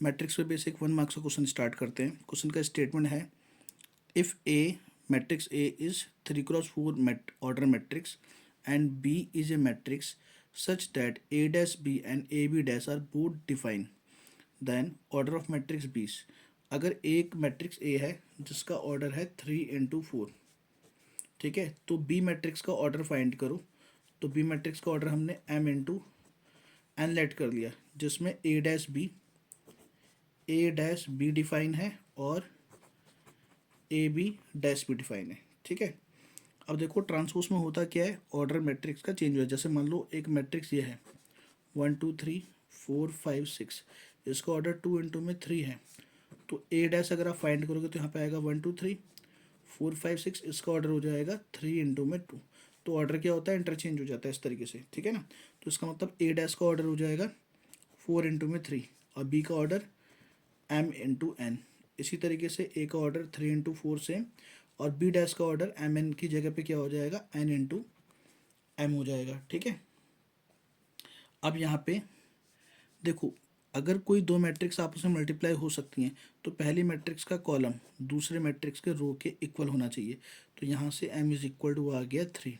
Matrix पे basic 1 marks का question start करते हैं। क्वेश्चन का स्टेटमेंट है, if a matrix A is 3x4 order matrix and B is a matrix such that A dash B and A B dash are both define, then order of matrix B is. अगर एक matrix A है जिसका order है 3x4, ठीक है, तो B matrix का order find करो। तो बी मैट्रिक्स का ऑर्डर हमने m लेट कर लिया, जिसमें ए डैश बी डिफाइन है और A B dash B define है, ठीक है। अब देखो ट्रांसपोज में होता क्या है, ऑर्डर मैट्रिक्स का चेंज हुआ है। जैसे मान लो एक मैट्रिक्स ये है 1 2 3 4 5 6, इसका ऑर्डर 2 में 3 है, तो ए डैश अगर आप फाइंड करोगे तो यहाँ पे आएगा 1 2 3 4 5 6, इसका ऑर्डर हो जाएगा 3 में 2। तो ऑर्डर क्या होता है, इंटरचेंज हो जाता है इस तरीके से, ठीक है ना। तो इसका मतलब ए डैश का ऑर्डर हो जाएगा 4 में 3 और बी का ऑर्डर m×n। इसी तरीके से ए का ऑर्डर 3×4 सेम और बी डैश का ऑर्डर mn की जगह पे क्या हो जाएगा, n×m हो जाएगा, ठीक है। अब यहाँ पे देखो, अगर कोई दो मैट्रिक्स आपस में मल्टीप्लाई हो सकती हैं तो पहली मैट्रिक्स का कॉलम दूसरे मैट्रिक्स के रो के इक्वल होना चाहिए। तो यहाँ से m = आ गया 3।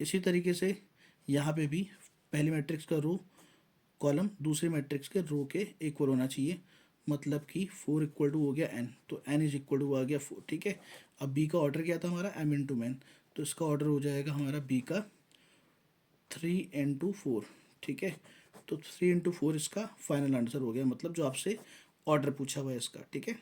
इसी तरीके से यहाँ पे भी पहली मैट्रिक्स का रो कॉलम दूसरे मैट्रिक्स के रो के इक्वल होना चाहिए, मतलब कि 4 हो गया n, तो n आ गया 4, ठीक है। अब b का ऑर्डर क्या था हमारा, m×n, तो इसका ऑर्डर हो जाएगा हमारा b का 3×4, ठीक है। तो 3×4 इसका फाइनल आंसर हो गया, मतलब जो आपसे ऑर्डर पूछा हुआ है इसका, ठीक है।